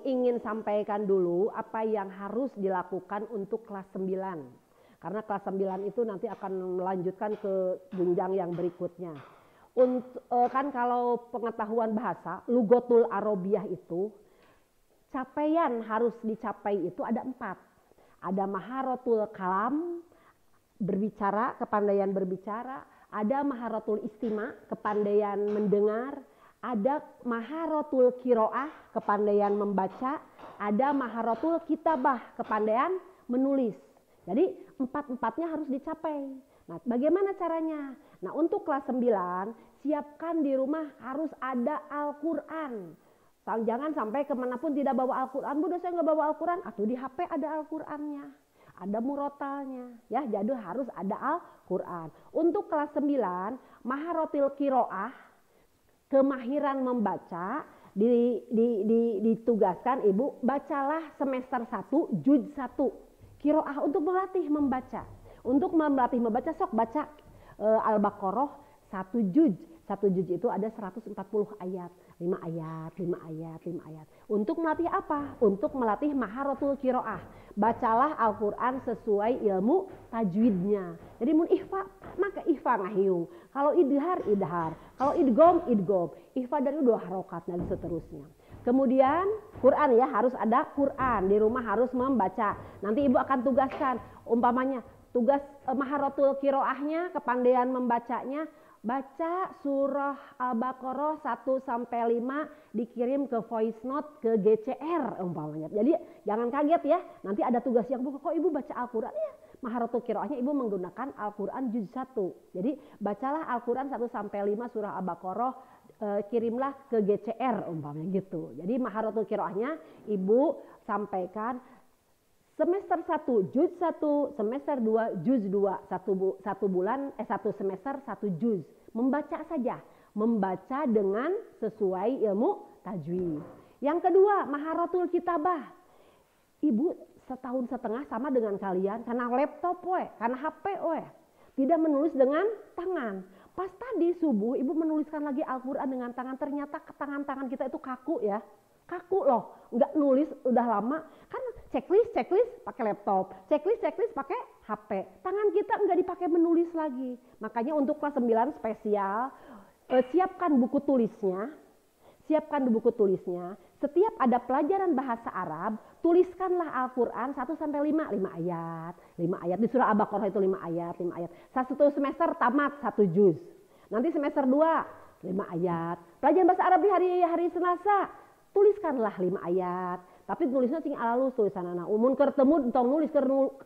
ingin sampaikan dulu apa yang harus dilakukan untuk kelas 9. Karena kelas 9 itu nanti akan melanjutkan ke jenjang yang berikutnya. Kan kalau pengetahuan bahasa, lugotul arabiyah itu, capaian harus dicapai itu ada 4. Ada maharatul kalam, berbicara, kepandaian berbicara. Ada maharatul istima, kepandaian mendengar. Ada maharatul kiroah, kepandaian membaca. Ada maharatul kitabah, kepandaian menulis. Jadi 4-4-nya harus dicapai. Nah, bagaimana caranya? Nah, untuk kelas 9, siapkan di rumah harus ada Al-Quran. Jangan sampai kemanapun tidak bawa Al-Quran. Bunda, saya nggak bawa Al-Quran. Atau di HP ada Al-Qurannya. Ada murotalnya. Ya, jadi harus ada Al-Quran. Untuk kelas 9, maharatil kiroah, kemahiran membaca, ditugaskan Ibu, bacalah semester 1, juz 1. Kiroah untuk melatih membaca. Untuk melatih membaca, sok baca Al-Baqarah 1 juz. 1 juz itu ada 140 ayat. 5 ayat, 5 ayat, 5 ayat. Untuk melatih apa? Untuk melatih maharatul kiroah. Bacalah Al-Quran sesuai ilmu tajwidnya. Jadi mun ihfa, maka ihfa ngahiung. Kalau idhar, idhar. Kalau idgom, idgom. Ihfa dari 2 harokat dan seterusnya. Kemudian Quran ya, harus ada Quran. Di rumah harus membaca. Nanti Ibu akan tugaskan, umpamanya tugas maharatul kiroahnya, kepandaian membacanya, baca surah Al-Baqarah 1-5 dikirim ke voice note ke GCR umpamanya. Jadi jangan kaget ya, nanti ada tugas yang kok Ibu baca Al-Quran ya. Maharatul kiroahnya Ibu menggunakan Al-Quran juz 1. Jadi bacalah Al-Quran 1-5 surah Al-Baqarah, kirimlah ke GCR umpamanya gitu. Jadi maharatul kiroahnya Ibu sampaikan semester 1 juz 1, semester 2 juz 2, satu semester 1 juz. Membaca saja, membaca dengan sesuai ilmu tajwid. Yang kedua, maharatul kitabah. Ibu setahun setengah sama dengan kalian karena laptop karena HP tidak menulis dengan tangan. Pas tadi subuh Ibu menuliskan lagi Al-Quran dengan tangan, ternyata tangan-tangan kita itu kaku ya. Kaku loh, nggak nulis udah lama. Kan checklist pakai laptop, checklist pakai HP. Tangan kita nggak dipakai menulis lagi. Makanya untuk kelas 9 spesial, siapkan buku tulisnya. Setiap ada pelajaran bahasa Arab, tuliskanlah Al-Quran 1-5, 5 ayat. 5 ayat di surah Al-Baqarah itu 5 ayat, 5 ayat. Satu semester tamat 1 juz. Nanti semester 2 5 ayat. Pelajaran bahasa Arab di hari Selasa, tuliskanlah 5 ayat. Tapi tulisnya tinggal halus tulisan anak. Umun ketemu tong nulis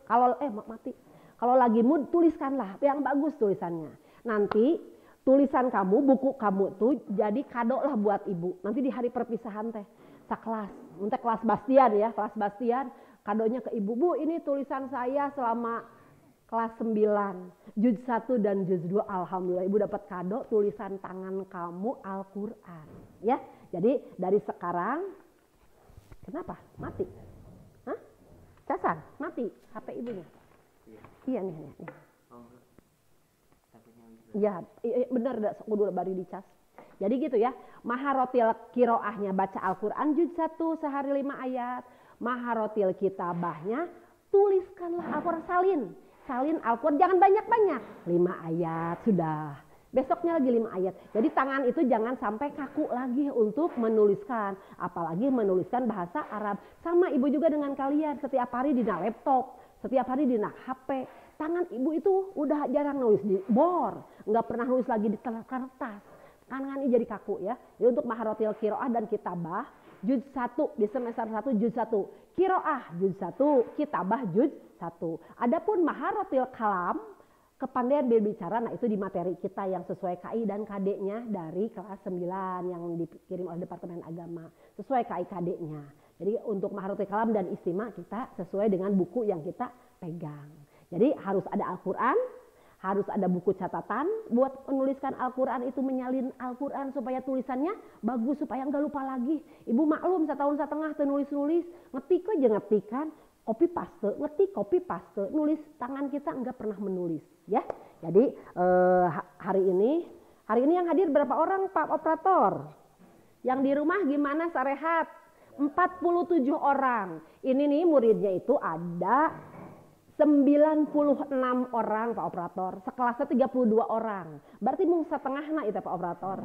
kalau mati. Kalau lagi mood tuliskanlah yang bagus tulisannya. Nanti tulisan kamu, buku kamu tuh jadi kado lah buat Ibu. Nanti di hari perpisahan teh sakelas, untuk kelas Bastian ya, kelas Bastian kadonya ke Ibu. Bu, ini tulisan saya selama kelas 9, juz 1 dan juz 2. Alhamdulillah Ibu dapat kado tulisan tangan kamu Al-Quran ya. Jadi dari sekarang, kenapa? Mati? Hah? Casan? Mati HP Ibunya? Iya nih. Ya, benar udah bari dicas. Jadi gitu ya, maharatil kiroahnya baca Al-Quran juz 1 sehari 5 ayat. Maharatil kitabahnya tuliskanlah Al-Quran, salin Al-Quran, jangan banyak-banyak. 5 ayat sudah. Besoknya lagi 5 ayat. Jadi tangan itu jangan sampai kaku lagi untuk menuliskan. Apalagi menuliskan bahasa Arab. Sama Ibu juga dengan kalian, setiap hari di laptop, setiap hari di HP. Tangan Ibu itu udah jarang nulis di bor, nggak pernah nulis lagi di kertas. Tangan ini jadi kaku ya. Jadi untuk maharatil kiroah dan kitabah, juz 1 di semester 1 juz 1. Kiroah juz 1, kitabah juz 1. Adapun maharatil kalam, kepandaian berbicara, nah itu di materi kita yang sesuai KI dan KD-nya dari kelas 9 yang dikirim oleh Departemen Agama. Sesuai KI KD-nya. Jadi untuk maharatil kalam dan istima kita sesuai dengan buku yang kita pegang. Jadi harus ada Al-Quran, harus ada buku catatan buat menuliskan Al-Quran itu, menyalin Al-Quran supaya tulisannya bagus, supaya nggak lupa lagi. Ibu maklum setahun setengah nulis-nulis, ngetik aja kan, copy paste, nulis tangan kita nggak pernah menulis ya. Jadi hari ini yang hadir berapa orang Pak Operator? Yang di rumah gimana sarehat? 47 orang. Ini nih muridnya itu ada 96 orang Pak Operator. Sekelasnya 32 orang. Berarti mung setengah nah itu Pak Operator.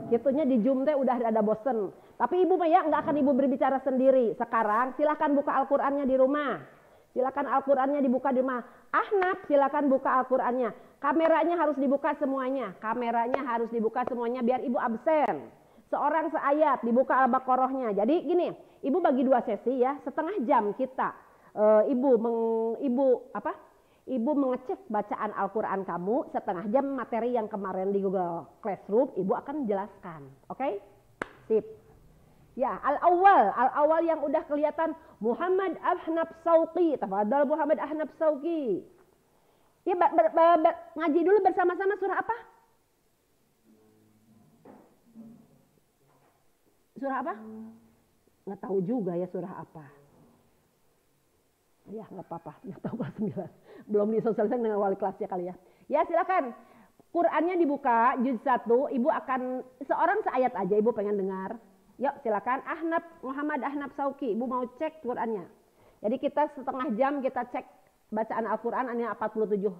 Gitunya di Zoom teh udah ada bosen. Tapi ibu mah ya nggak akan ibu berbicara sendiri. Sekarang silahkan buka Al-Qur'annya di rumah. Silakan Al-Qur'annya dibuka di rumah. Ahnaf silakan buka Al-Qur'annya. Kameranya harus dibuka semuanya. Kameranya harus dibuka semuanya biar ibu absen. Seorang seayat dibuka Al-Baqarahnya. Jadi gini, ibu bagi 2 sesi ya, setengah jam kita ibu mengecek bacaan Al-Qur'an kamu, setengah jam materi yang kemarin di Google Classroom ibu akan jelaskan. Oke? Sip. Ya, al-awwal yang udah kelihatan Muhammad Ahnaf Shauqi. Tafadhal Muhammad Ahnaf Shauqi. Ya, ngaji dulu bersama-sama surah apa? Surah apa? Nggak tahu juga ya surah apa. Ya nggak apa-apa, nggak tahu kelas 9. Belum disosialisasikan dengan wali kelasnya kali ya. Ya silakan. Qurannya dibuka, juz 1. Ibu akan, seorang seayat aja ibu pengen dengar. Yuk silakan. Ahnaf, Muhammad Ahnaf Shauqi. Ibu mau cek Qurannya. Jadi kita setengah jam kita cek bacaan Al-Quran. Ini 47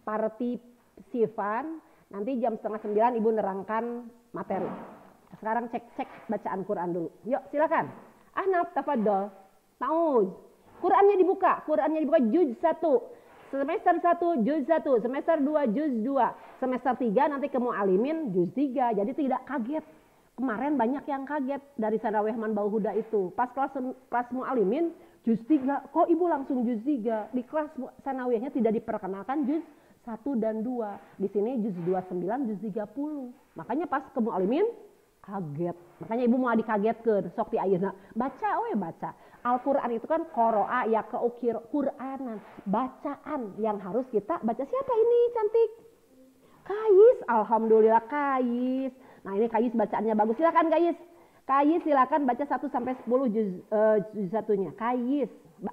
partisifan. Nanti jam setengah 9 ibu nerangkan materi. Sekarang cek bacaan Quran dulu. Yuk silakan. Ahnaf tafadhol. Ta'uz. Qurannya dibuka juz 1. Semester 1 juz 1, semester 2 juz 2, semester 3 nanti ke Mu'alimin juz 3. Jadi tidak kaget. Kemarin banyak yang kaget dari Sanawiyah Manbaul Huda itu. Pas kelas Mu'alimin juz 3, kok ibu langsung juz 3? Di kelas Sanawiyahnya tidak diperkenalkan juz 1 dan 2. Di sini juz 29, juz 30. Makanya pas ke Mu'alimin kaget. Makanya ibu mau dikagetkeun sok ti ayeuna. Baca baca. Al-Qur'an itu kan qoro'a ya keukir Qur'anan, bacaan yang harus kita baca. Siapa ini cantik? Kais, alhamdulillah Kais. Nah, ini Kais bacaannya bagus. Silakan Kais. Kais silakan baca 1 sampai 10 juz 1-nya. Kais.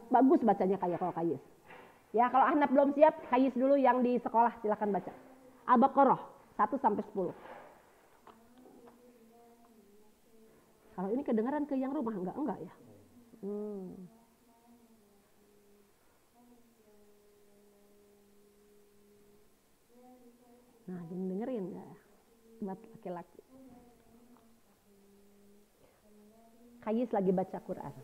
Bagus bacanya kayak kalau Kais. Ya, kalau Ahnaf belum siap, Kais dulu yang di sekolah silakan baca. Al-Baqarah 1 sampai 10. Kalau ini kedengaran ke yang rumah enggak ya? Nah, dengerin ya buat laki-laki. Kais lagi baca Quran.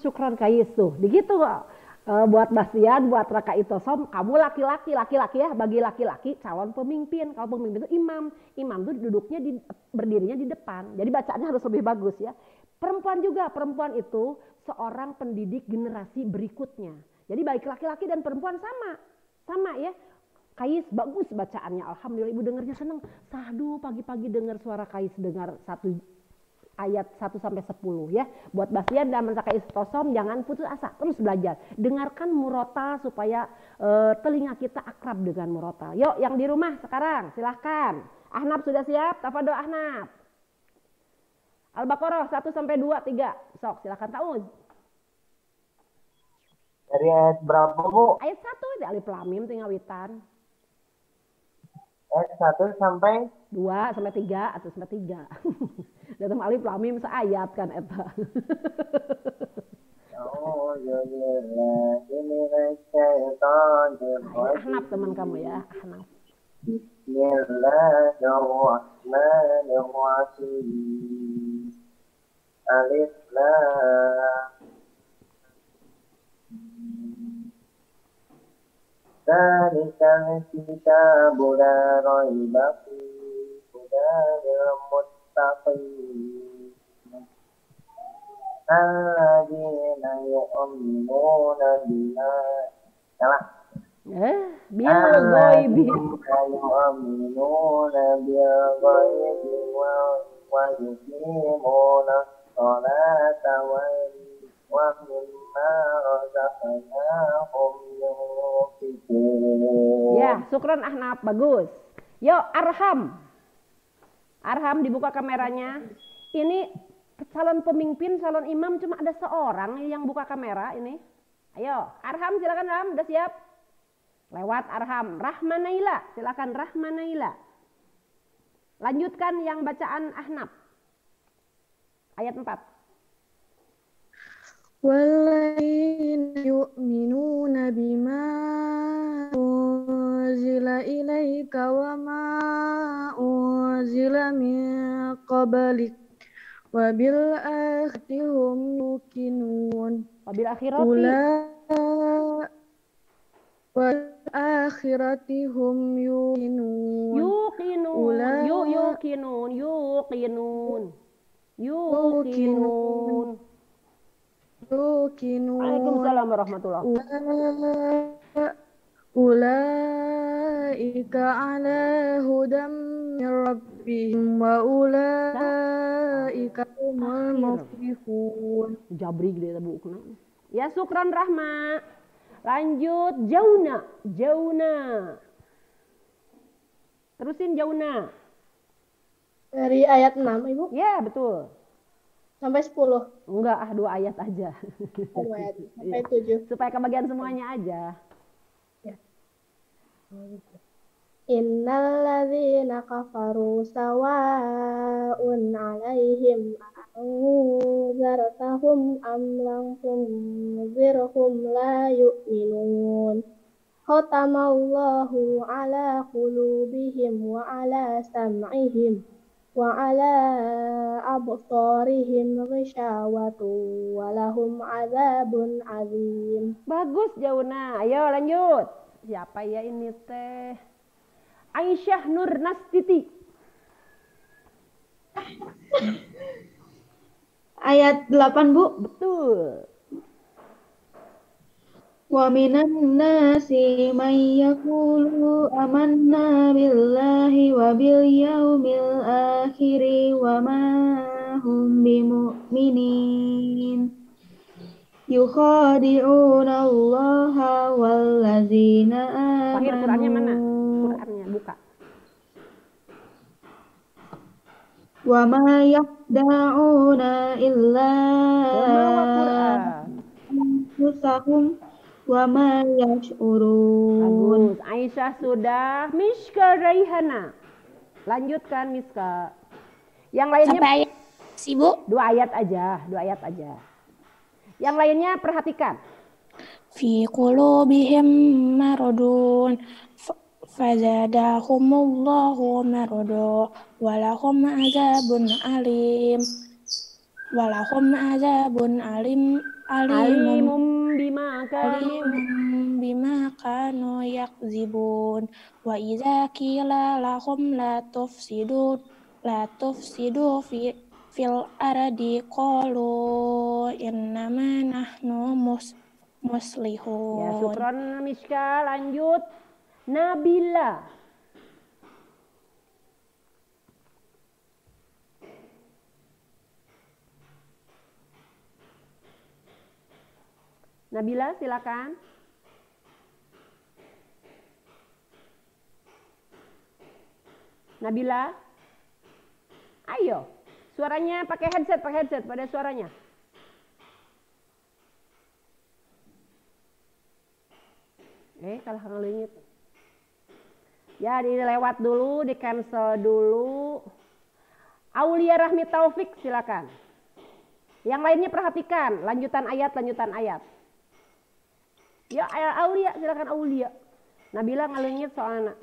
Syukran Kais tuh. Begitu buat Bastian, buat Raka Itosom, kamu laki-laki ya, bagi laki-laki calon pemimpin. Kalau pemimpin itu imam tuh duduknya berdirinya di depan. Jadi bacaannya harus lebih bagus ya. Perempuan juga, perempuan itu seorang pendidik generasi berikutnya. Jadi baik laki-laki dan perempuan sama ya. Kais bagus bacaannya, alhamdulillah ibu dengarnya seneng. Sahdu pagi-pagi dengar suara Kais, dengar satu ayat 1 sampai 10 ya. Buat Bastian dan Raka Itosom jangan putus asa, terus belajar. Dengarkan murotal supaya telinga kita akrab dengan murotal. Yuk yang di rumah sekarang silahkan. Ahnaf sudah siap? Tafadhol Ahnaf. Al-Baqarah 1 sampai 2, 3. Sok silakan Ta'uz. Dari ayat berapa, Bu? Ayat 1 itu alif lam mim tinggal witan. Ayat 1 sampai 2 sampai 3 atau sampai 3. Datang alif lam mim seayat kan eta. Ini Ahnaf teman kamu ya, Ahnaf. Bismillahirrahmanirrahim. Alif lam. Dzalikal kitabu la raiba fihi hudan lil muttaqin. Alladzina yu'minuna bima salah. Bil ghaibi. Yu'minuna bil ghaibi wa yuqimuna sholata wa mimma razaqnahum yunfiqun. Ya, syukran Ahnaf, bagus. Yuk, Arham. Arham dibuka kameranya. Ini calon pemimpin, calon imam cuma ada seorang yang buka kamera ini. Ayo, Arham silakan Arham, udah siap? Lewat Arham, Rahmanaila, silakan Rahmanaila. Lanjutkan yang bacaan Ahnaf. Ayat 4. Walladzina yu'minuna bima unzila ilaika wa ma unzila min qablik wa bil akhirati hum yuqinun. Wabil akhirati. Wal akhirati hum yuqinun. Yuqinun. Waalaikumsalam warahmatullahi wabarakatuh. Ulaika ala hudam min rabbihim wa ulaika humul muflihun. Jabri gede Bu. Ya, syukran Rahma. Lanjut Jauna. Terusin Jauna. Dari ayat 6, Ibu? Ya, betul. Sampai 10? Enggak, 2 ayat aja. 2 ayat, sampai 7. Supaya kebagian semuanya aja. Ya. Innal ladzina kafaru sawa'un 'alaihim anzartahum am lam tunzirhum la yu'minun. Khatamallahu 'ala qulubihim wa 'ala sam'ihim wa 'ala absarihim ghishawatu wa lahum 'adzabun 'adzim. Bagus Jauna. Ayo lanjut. Siapa ya ini teh? Aisyah Nur Nastiti. Ayat 8, Bu. Betul. Wa minan nasi may yaqulu amanna billahi wa bil yaumil akhiri wa ma hum bimu'minin. Yukhadi'una Allaha wallazina amanu. Akhir Qurannya mana? Qurannya buka. Wa ma yakhda'una illa anfusahum wa ma yash'urun. Bagus. Aisyah sudah. Miska Raihana. Lanjutkan Miska. Yang lainnya sampai ayat sih, Bu? 2 ayat aja. Yang lainnya perhatikan. Fi qulubihim maradun fazadahumullahu marada walahum azabun alim Alimum bima kanu yakzibun wa idza qila lahum la tufsidu fil ardi qalu innama nahnu muslihun. Ya, syukron Miska. Lanjut Nabila. Nabila silakan. Nabila. Ayo. Suaranya pakai headset pada suaranya. Kalah ngelingit. Ya, dilewat dulu, di cancel dulu. Aulia Rahmi Taufik silakan. Yang lainnya perhatikan, lanjutan ayat. Ya, Aulia silakan Aulia. Nabila ngelingit soalnya.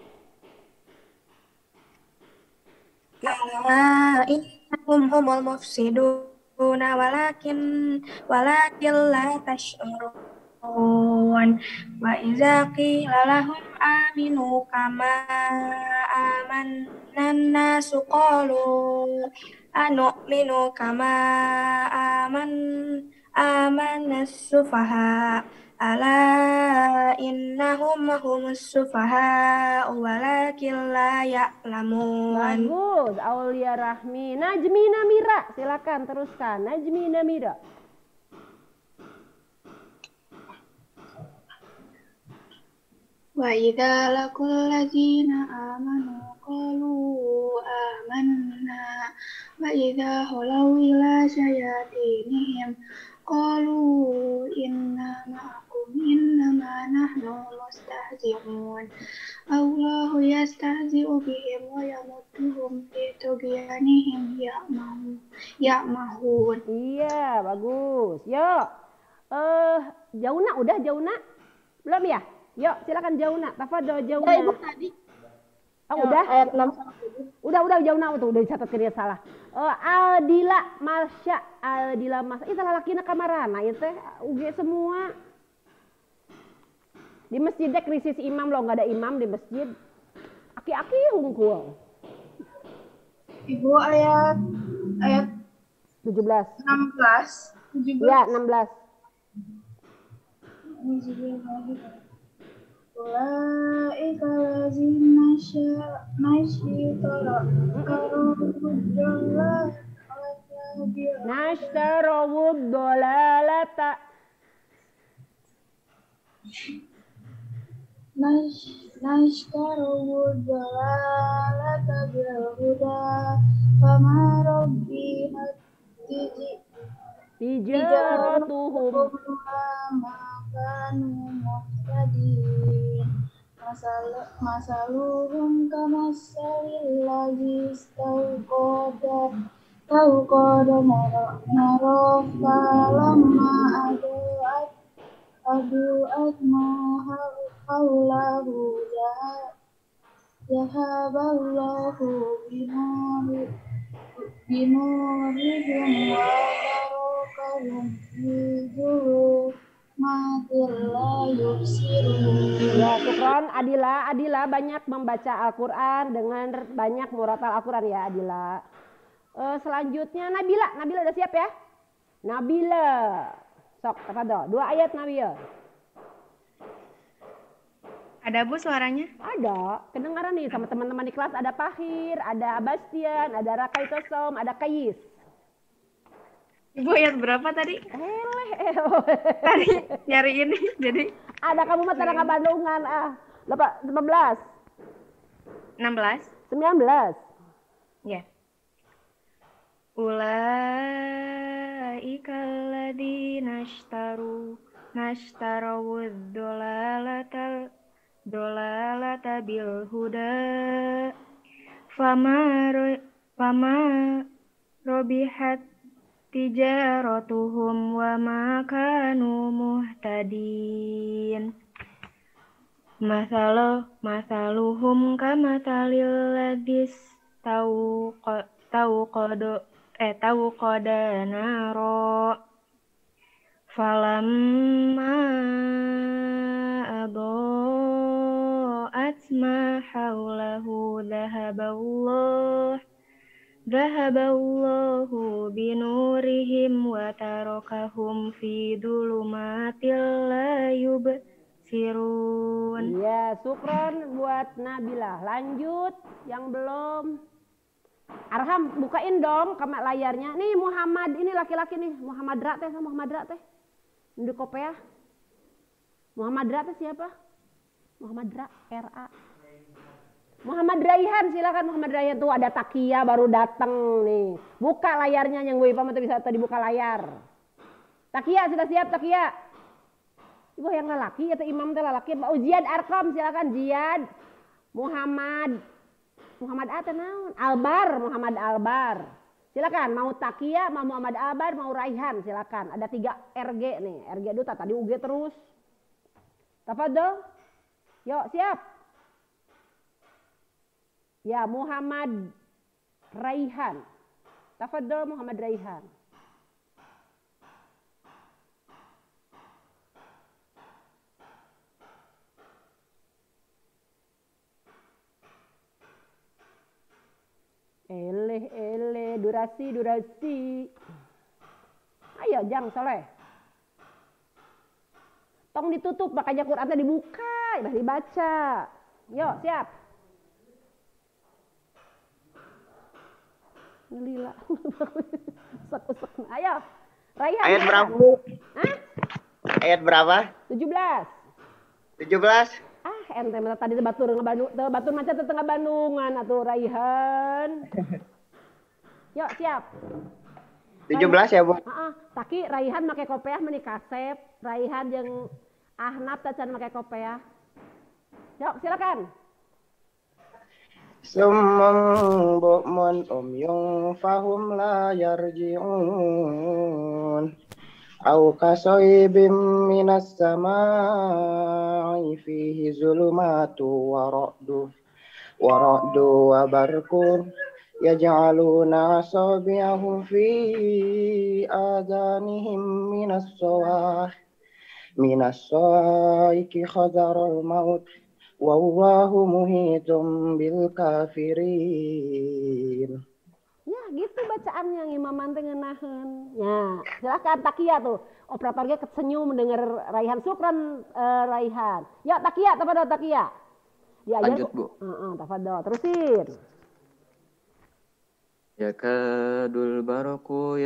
Innahum humul mufsiduna walakin la tash'urun wa idza qila lahum aminu kama amanna nasu qalu anu'minu kama amanna sufaha ala innahum humus sufaha walakin la ya'lamun. Bagus, Aulia Rahmi. Najmi Namira, silakan teruskan. Najmi Namira. Wa idza laqul ladzina amanu qalu amanna wa idza khalaw ila syayatinihim qalu inna ma'akum innama nahnu mustahzi'un Allahu yastahzi'u bihim wa yamudduhum fi tughyanihim ya'mahun. Iya, bagus. Yuk. Jauna udah Jauna? Belum ya? Yuk, silakan Jauna. Tafadhol Jauna. Ibu tadi. Udah? Ayat 6 sampai 7. Udah Jauna tuh, udah dicatat dia salah. Aldila Marsya, Aldila Mas. Salah lakina kamarana itu teh UG semua. Di masjid dek krisis imam loh, nggak ada imam di masjid. Aki-aki hungkul. Ibu ayat 17. 16. Ya, 16. Ulaika lazina Nashtarawud dolalata. Nashtarawud dolalata bil huda fama rabbihat Tijaratuhum makanu muhtadin masaluhum kamasalil ladzi tauqada naro falamma adu'at ma haulahu jahaballahu binurihim wa barakahum fi zulumatil la yubsirun. Ya, syukron Adila banyak membaca Al-Qur'an dengan banyak muratal Al-Qur'an ya Adila. Selanjutnya Nabila udah siap ya? Nabila. Sok, tafadhol. 2 ayat Nabila. Ada Bu suaranya? Ada, kedengaran nih sama teman-teman di kelas, ada Pahir, ada Abastian, ada Raka Itosom, ada Kayis. Ibu ayat berapa tadi? Tadi nyari ini jadi Ada kamu mah tanda Bandungan 19. 19. Ya. Ulaika alladziina nashtarawud dolalata bil huda fama robihat tijaratuhum wa ma kanu muhtadin. Masaluhum kamathalil ladzis tauqada naro falamma adaa'at ma haulahu dhahaballahu binurihim wa tarakahum fi dhulumatil la yubsirun. Ya, syukron buat Nabila. Lanjut yang belum. Arham, bukain dong layarnya. Nih Muhammad, ini laki-laki nih. Muhammad Ra teh. Di Kopiah. Muhammad Ra teh siapa? Muhammad Ra, R.A. Muhammad Raihan, silakan Muhammad Raihan tuh ada Takia baru datang nih. Buka layarnya yang gue paham bisa dibuka layar. Takia sudah siap Takia? Ibu yang lelaki atau imam teh lelaki. Oh, Ziyad Arqam, silakan Ziyad. Muhammad apa naon? Albar, Muhammad Albar. Silakan, mau Takia, mau Muhammad Albar, mau Raihan, silakan. Ada 3 RG nih. RG dulu tadi UG terus. Tafadhol. Yuk, siap. Ya, Muhammad Raihan. Tafadhol Muhammad Raihan. Durasi. Ayo, Jang Soleh. Tong ditutup, makanya Qurannya dibuka, udah dibaca. Yuk, siap. Lila. Ayo. Raihan. Ayat berapa? Hah? Ayat berapa? 17. 17. Ente tadi batur macam tetengah Bandungan atuh Raihan. Yuk, siap. 17 ya, Bu? Taki Raihan make kopiah meni kasep, Raihan jeung Ahnaf tacan make kopiah. Yuk, silakan. Summung bu'mun umyung fahum la yarji'un. Au kasoibim minas sama'i fihi zulumatu wa ra'du wa barkun yaj'aluna asabi'ahum fi adanihim minas sawaiki khadaral maut wallahu muhitum bil kafirin. Ya, gitu bacaannya imaman teh ngeunaheun. Ya, silakan Takia tuh. Operatornya kesenyum mendengar Raihan. Syukran Raihan. Ya, Takia, tafadhol Takia. Ya, lanjut, Bu. Tafadhol, terusin. Yakadul baraku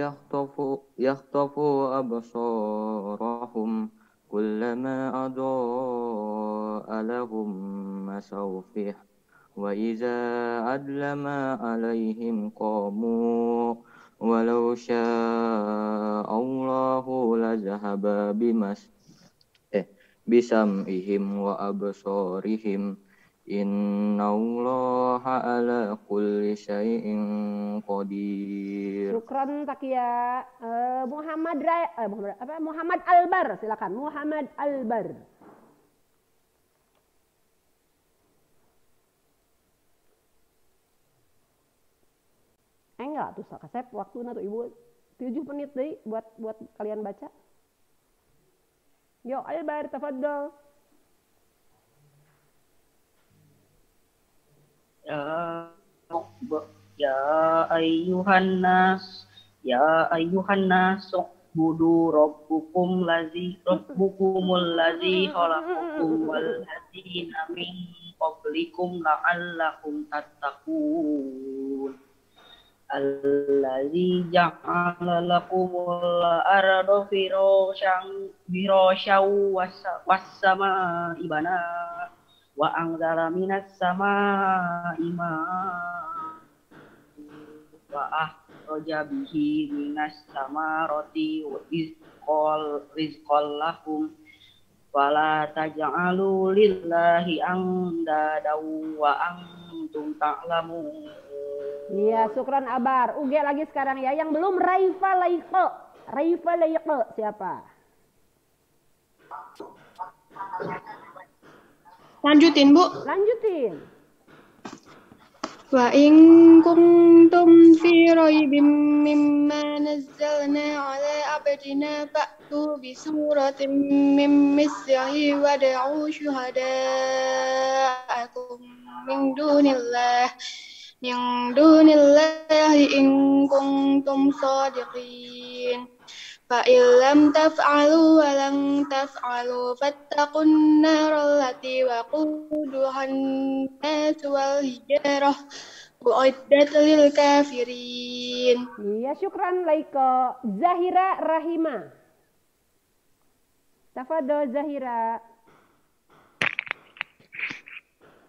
yakhtafu absarahum kullama adaa lahum masawfih wa iza adlama alaihim qamu walau sya'allahu lazahaba bisam'ihim wa absarihim innallaha ala kulli syai'in qadir. Syukran Takia. Muhammad Albar, silakan Muhammad Albar. Enggak tuh kasep waktu tuh Ibu 7 menit deh buat kalian baca. Yo Albar tafadhol. Ya ayyuhan nas budu rabbukumul ladzi khalaqakum wal ladzina min qablikum la'allakum tattaqun. Alladzi ja'ala lakumul arda firasyan was-samaa'i banaa wa anzala minas samaa'i ma'an wa akhraja bihi minas samarati rizqal lakum wala taj'alu lillahi andadaw wa antum ta'lamun. Iya, syukran Abar. Uge lagi sekarang ya. Yang belum Raifa Laiqo siapa? Lanjutin, Bu. Lanjutin. Wa in kuntum fi raibim mimma nazzalna ala abdina fa'tu bi suratin min mislihi wad'u syuhada'akum min dunillahi in kuntum shadiqin. Fa illam taf'alu wa lam taf'alu fattaqun naral lati waquduhan nas wal hijarah uiddat lil kafirin. Iya, syukran Laiko. Zahira Rahima. Tafadhol Zahira.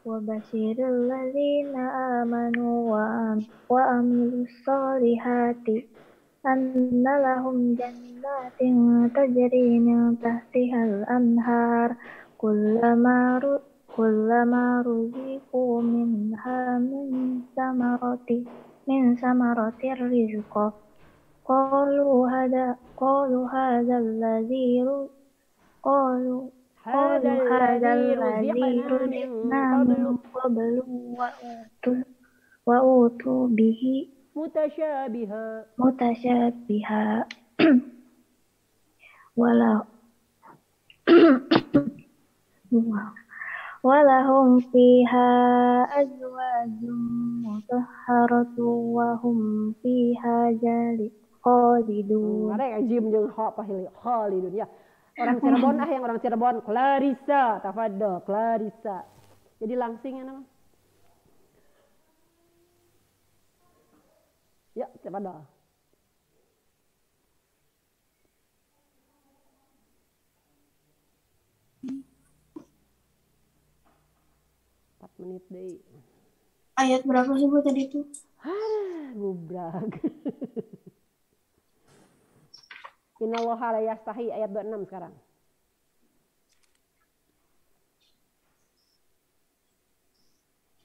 Wa basyiril ladzina amanu wa amilus solihati أن لهم جنات تجري من تحتها الأنهار كلما رزقوا منها من ثمرة رزقا قالوا هذا الذي رزقنا من قبل وأوتوا به متشابها ولهم فيها أزواج مطهرة وهم فيها خالدون. Orang Cirebon yang orang Cirebon, Clarissa, tafadhol, Clarissa. Jadi langsing ya nama. Ya, tafadhol. Menit deh. Ayat berapa sih Bu tadi itu? Gubrak. Innallaha la yastahi ayat 26 sekarang.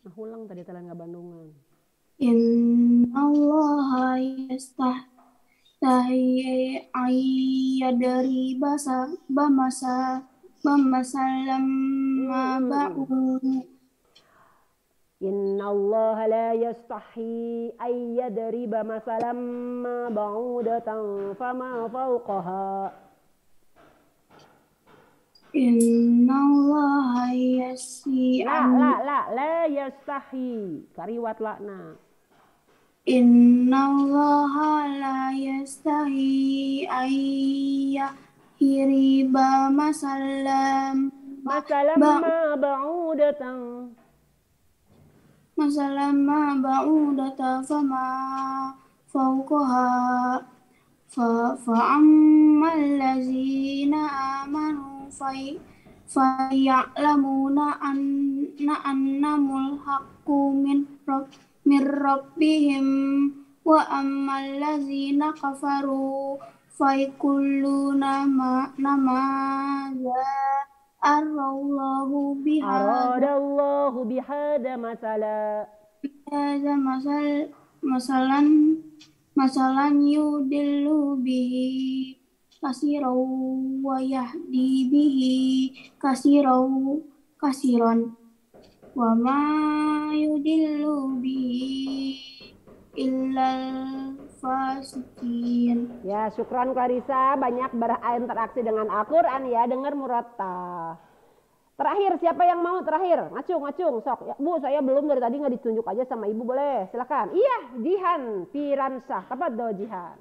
Nah, ulang tadi telan nggak Bandungan. Innallaha yastahi ayyadari bamasalam ba'u. Innallaha la yastahi ayyadriba masalam ma ba'udatan fama fawqaha. Innallaha yastahi la yastahi kariwat lakna. Innallaha la yastahi ayyadriba masalam ma ba'udatan Masalama ba'udata fama fawqaha fa'ammal lazina amanu faya'lamuna annamul haqqu min rabbihim wa ammal lazina kafaru fayaquluna Aradallahu bihada masalan yudillu bihi kasiran wa yahdi bihi kasiran wa ma yudillu bihi illal fasikin. Ya, syukran Clarissa, banyak berinteraksi dengan Al-Quran ya, dengar murattal. Terakhir, siapa yang mau terakhir? Ngacung, sok. Ya, Bu, saya belum dari tadi nggak ditunjuk aja sama Ibu, boleh? Silakan. Iya, Jihan Piransah. Tafadhol Jihan.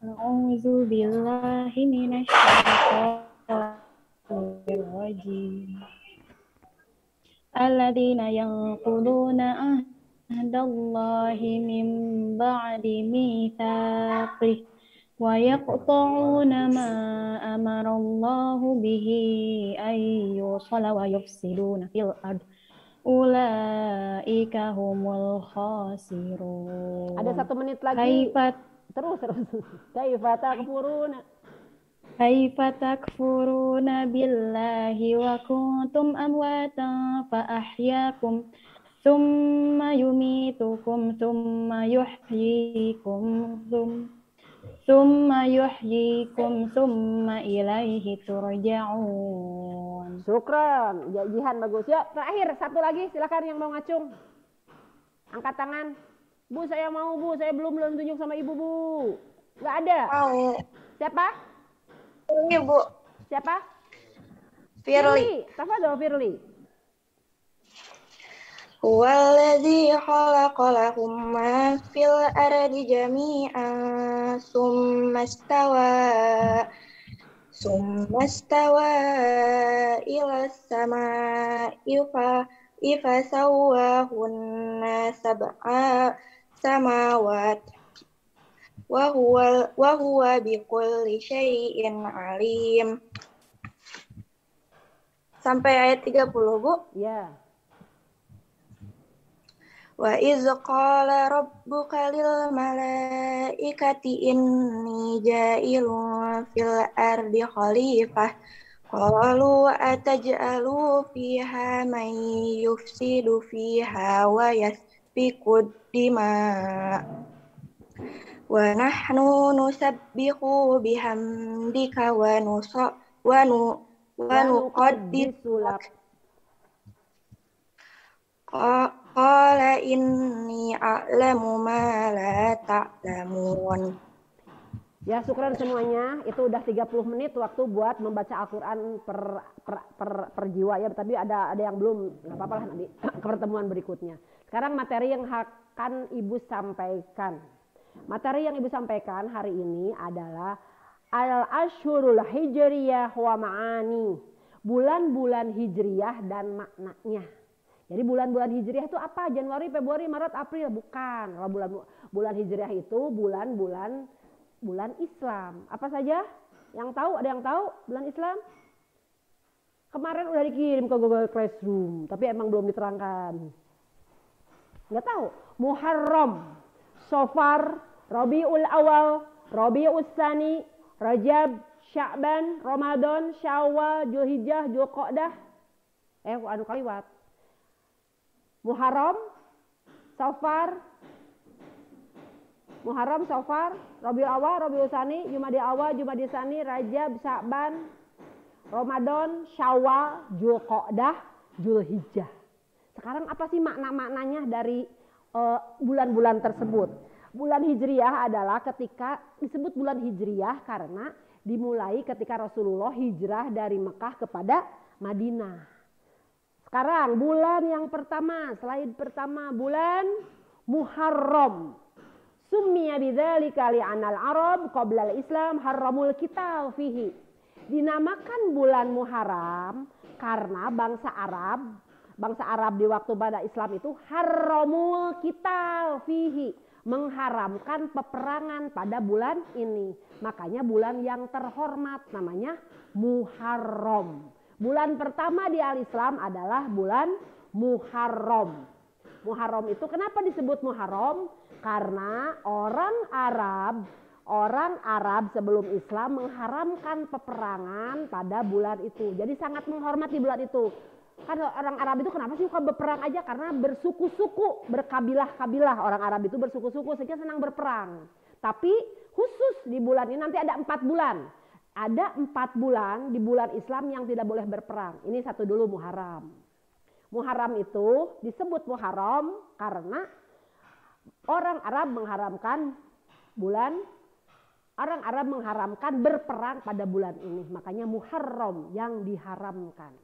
A'udzu billahi minasyaitonir rajim. Alladzina yanquduna ahdallahi min ba'di mitsaqih wa yaqta'una ma amarallahu bihi ay yusalla wa yufsiduna fil ard ulaika humul khasirun. Ada 1 menit lagi. Terus. Kaifa takfuruna billahi wa kuntum amwatan fa ahyaakum thumma yumitukum thumma yuhyikum thumma ilaihi turja'un. Syukran. Jihan bagus ya. Terakhir 1 lagi, silakan yang mau ngacung. Angkat tangan. Bu, saya mau, Bu. Saya belum tunjuk sama Ibu, Bu. Enggak ada. Mau. Siapa? Ini Bu. Siapa? Firly. Tafadhol Firly. Huwallazi khalaqalakum ma fil ardi jami'an summa stawa ila samaa'i fa sawwahunna sab'a samawat wa huwa bikulli syai'in alim. Sampai ayat 30, Bu. Ya. Wa iz qala rabbuka lil malaikati inni ja'ilun fil ardi khalifah. Qalu ataj'alu fiha man yufsidu fiha wa yasfiku dima' wa nahnu nusabbihu bihamdika wa nuqaddisu lak. Qala inni a'lamu ma la ta'lamun. Ya, syukran semuanya. Itu udah 30 menit waktu buat membaca Al-Quran per jiwa ya. Tapi ada yang belum, nggak apa-apa lah nanti ke pertemuan berikutnya. Sekarang materi yang akan Ibu sampaikan. Materi yang Ibu sampaikan hari ini adalah Al-Ashhurul Hijriyah wa Ma'ani. Bulan-bulan Hijriyah dan maknanya. Jadi bulan-bulan Hijriah itu apa? Januari, Februari, Maret, April? Bukan. Kalau bulan Hijriah itu bulan Islam. Apa saja? Yang tahu? Ada yang tahu bulan Islam? Kemarin udah dikirim ke Google Classroom, tapi emang belum diterangkan. Nggak tahu. Muharram, Safar, Rabiul Awal, Rabiul Tsani, Rajab, Sya'ban, Ramadan, Syawal, Dzulhijjah, Dzulqa'dah. Kaliwat. Muharram, Safar, Rabiul Awal, Rabiul Tsani, Jumadil Awal, Jumadil Tsani, Rajab, Sya'ban, Ramadan, Syawal, Dzulqa'dah, Dzulhijjah. Sekarang apa sih makna-maknanya dari bulan-bulan tersebut? Bulan Hijriyah adalah ketika disebut bulan Hijriyah karena dimulai ketika Rasulullah hijrah dari Mekah kepada Madinah. Sekarang bulan yang pertama, slide pertama, bulan Muharram. Summiya bidzalika li'anal Arab qabla al-Islam harramul qital fihi. Dinamakan bulan Muharram karena bangsa Arab di waktu pada Islam itu harramul qital fihi, mengharamkan peperangan pada bulan ini. Makanya bulan yang terhormat namanya Muharram. Bulan pertama di Al-Islam adalah bulan Muharram. Muharram itu kenapa disebut Muharram? Karena orang Arab sebelum Islam mengharamkan peperangan pada bulan itu. Jadi sangat menghormati bulan itu. Kan orang Arab itu kenapa sih suka berperang aja? Karena bersuku-suku, berkabilah-kabilah. Orang Arab itu bersuku-suku sehingga senang berperang. Tapi khusus di bulan ini nanti ada 4 bulan. Ada 4 bulan di bulan Islam yang tidak boleh berperang. Ini satu dulu Muharram. Muharram itu disebut Muharram karena orang Arab mengharamkan berperang pada bulan ini. Makanya Muharram yang diharamkan.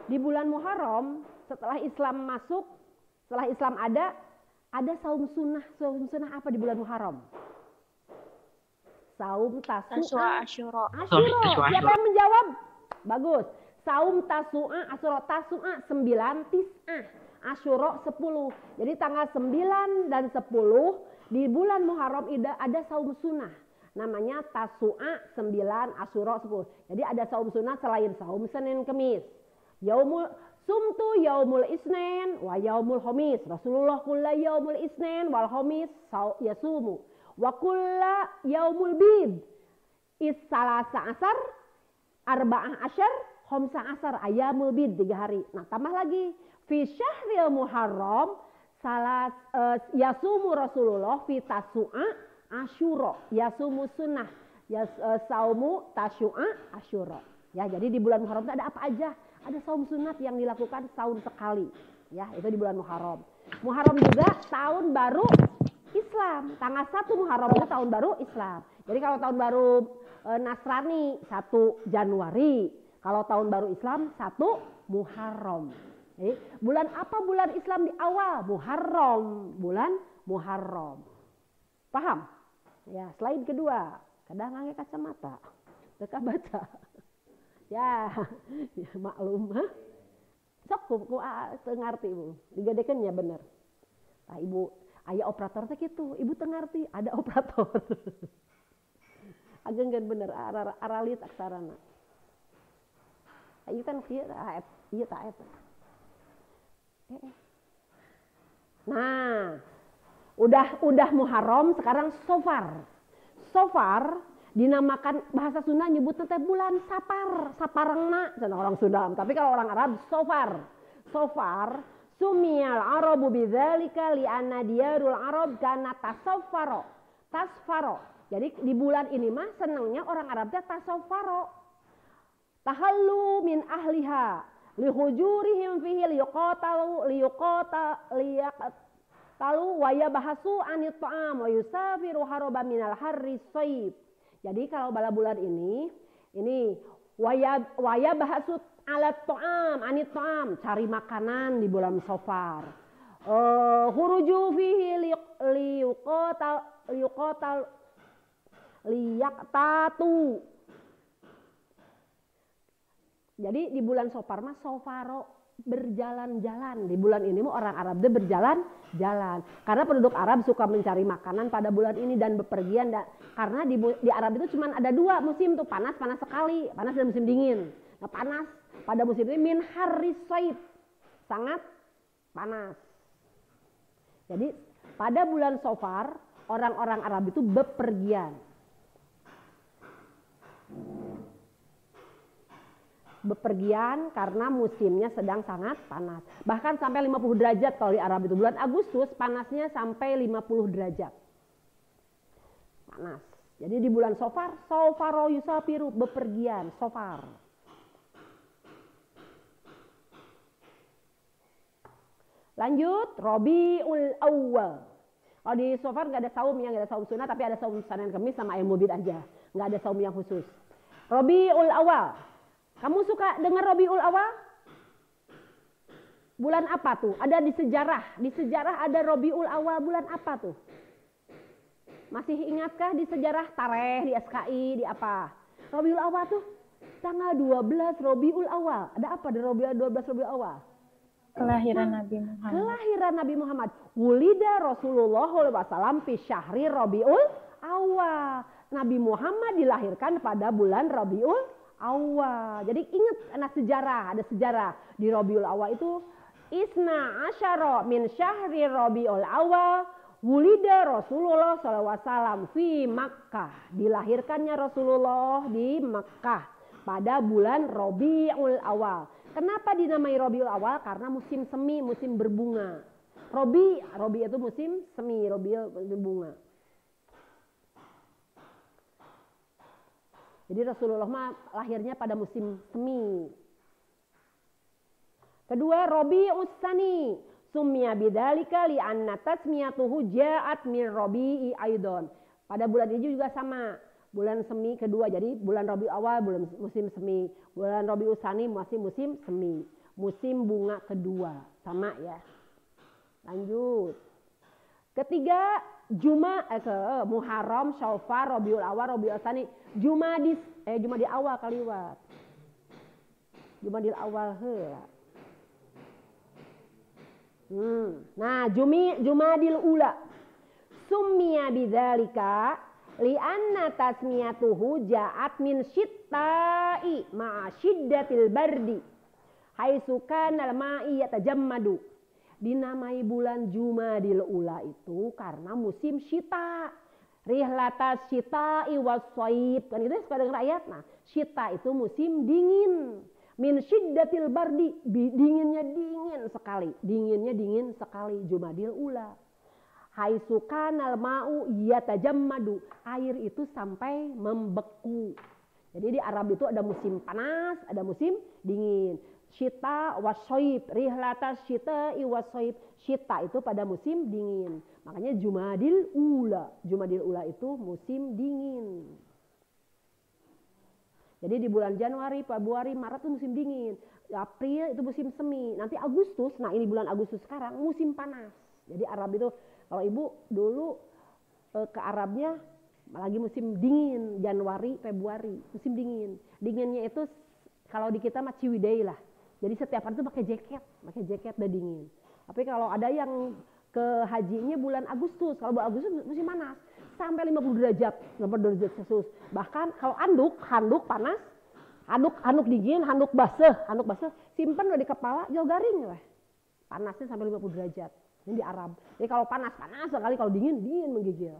Di bulan Muharram, setelah Islam masuk, setelah Islam ada saum sunnah. Saum sunnah apa di bulan Muharram? Saum Tasu'a, Asyura. Siapa yang menjawab? Bagus. Saum Tasu'a, Asyura. Tasu'a 9, Tis'ah, Asyura 10. Jadi tanggal 9 dan 10 di bulan Muharram ada saum sunnah. Namanya Tasu'a 9, Asyura 10. Jadi ada saum sunnah selain saum Senin Kemis. Sumtu yaumul isnin wa yaumul khamis. Rasulullah kulla yaumul isnin wal khamis yasumu. Wa kulla yaumul bid. Salasa asar, arba'ah asyar, khamsa asar, ayamul bid 3 hari. Nah tambah lagi. Fi syahril Muharram yasumu Rasulullah fi tasu'a asyura. Yasumu sunnah. Saumu tasu'a asyura. Ya, jadi di bulan Muharram itu ada apa aja? Ada saum sunat yang dilakukan setahun sekali. Ya, itu di bulan Muharram. Muharram juga tahun baru Islam. Tanggal 1 Muharram itu tahun baru Islam. Jadi kalau tahun baru Nasrani 1 Januari. Kalau tahun baru Islam 1 Muharram. Jadi bulan apa bulan Islam di awal? Muharram. Bulan Muharram. Paham? Ya, slide kedua. Kadang ngangge kacamata. Teka baca. Ya maklum, sok ku ngarti ibu, digadekeun ya bener. Nah ibu, aya operator teh gitu, ibu teu ngarti, ada operator. Agen bener aralit aksarana. Ieu kan kieu ieu ta eta. Nah, udah Muharram, sekarang Sofar. Sofar dinamakan bahasa Sunda nyebutnya teh bulan Sapar, Saparengna cenah orang Sunda. Tapi kalau orang Arab Sofar. Sofar sumiyal Arabu bidzalika li'anna diyarul Arab kana tasaffaro. Tasfaro. Jadi di bulan ini mah senangnya orang Arab teh tasaffaro. Tahallu min ahliha lihujurihim fihi liyuqatalu wa yabahasu anit ta'am wa yusafiru haraba minal harri sayib. Jadi kalau bala bulan ini waya bahasu alat ta'am anit ta'am, cari makanan di bulan Safar. Huruju fihi liyaqtatu. Jadi di bulan Safar mah sofaro, berjalan-jalan. Di bulan ini orang Arab dia berjalan-jalan. Karena penduduk Arab suka mencari makanan pada bulan ini dan bepergian. Karena di Arab itu cuma ada 2 musim tuh, panas sekali, panas dan musim dingin. Nah, panas pada musim ini min harris saib, sangat panas. Jadi pada bulan Safar orang-orang Arab itu bepergian. Bepergian karena musimnya sedang sangat panas. Bahkan sampai 50 derajat kalau di Arab itu. Bulan Agustus panasnya sampai 50 derajat. Panas. Jadi di bulan Safar, Safaro yusafiru, bepergian, Safar. Lanjut, Rabiul Awwal. Kalau di Safar nggak ada saum, nggak ada saum sunnah, tapi ada saum Senin Kamis sama Ayam Mubid aja. Nggak ada saum yang khusus. Rabiul Awwal. Kamu suka dengar Rabiul Awal? Bulan apa tuh? Ada di sejarah. Di sejarah ada Rabiul Awal bulan apa tuh? Masih ingatkah di sejarah tareh, di SKI, di apa? Rabiul Awal tuh tanggal 12 Rabiul Awal. Ada apa di 12 Rabiul Awal? Kelahiran Nabi Muhammad. Kelahiran Nabi Muhammad. Wulida Rasulullah SAW fi syahri Rabiul Awal. Nabi Muhammad dilahirkan pada bulan Rabiul Awal. Jadi ingat ada sejarah di Rabiul Awal itu isna asyara min syahri Rabiul Awal wulida Rasulullah SAW fi Makkah. Dilahirkannya Rasulullah di Makkah pada bulan Rabiul Awal. Kenapa dinamai Rabiul Awal? Karena musim semi, musim berbunga. Rabi itu musim semi, Rabiul berbunga. Jadi Rasulullah mah lahirnya pada musim semi. Kedua, Rabi'us Tsani. Summiya bidzalika li'anna tasmiyatuhu ja'at min Rabi'i aidon. Pada bulan ini juga sama. Bulan semi kedua. Jadi bulan Rabiul Awal bulan musim semi. Bulan Rabi'us Tsani masih musim semi. Musim bunga kedua. Sama ya. Lanjut. Ketiga, Muharram, Syawal, Rabiul Awal, Rabiul Tsani. Jumadil awal kaliwat. Jumadil awal heula. Nah, Jumadil ula. Summiya bidzalika li'anna tasmiyatuhu ja'at min syitta'i ma'a syiddatil bardi. Haitsu kana al-ma'i yatajammadu. Dinamai bulan Jumadil ula itu karena musim syita. Rihlatas syita'i was-shaib. Kan itu suka dengar ayat. Nah, syita itu musim dingin. Min syiddatil bardi. Dinginnya dingin sekali. Jumadil ula. Haitsu kanal ma'u yatajammadu. Air itu sampai membeku. Jadi di Arab itu ada musim panas, ada musim dingin. Syita was-shaib. Rihlatas syita'i was-shaib. Syita itu pada musim dingin. Makanya Jumadil ula. Jumadil ula itu musim dingin. Jadi di bulan Januari, Februari, Maret itu musim dingin. April itu musim semi. Nanti Agustus, nah ini bulan Agustus sekarang musim panas. Jadi Arab itu, kalau ibu dulu ke Arabnya lagi musim dingin. Januari, Februari, musim dingin. Dinginnya itu kalau di kita mah ciwidey lah. Jadi setiap hari itu pakai jaket dan dingin. Tapi kalau ada yang ke hajinya bulan Agustus, kalau bulan Agustus musim panas. sampai 50 derajat Celcius. Bahkan kalau handuk panas, handuk dingin, handuk basah, simpen di kepala, jauh garing lah. Panasnya sampai 50 derajat. Ini di Arab. Jadi kalau panas sekali, kalau dingin menggigil.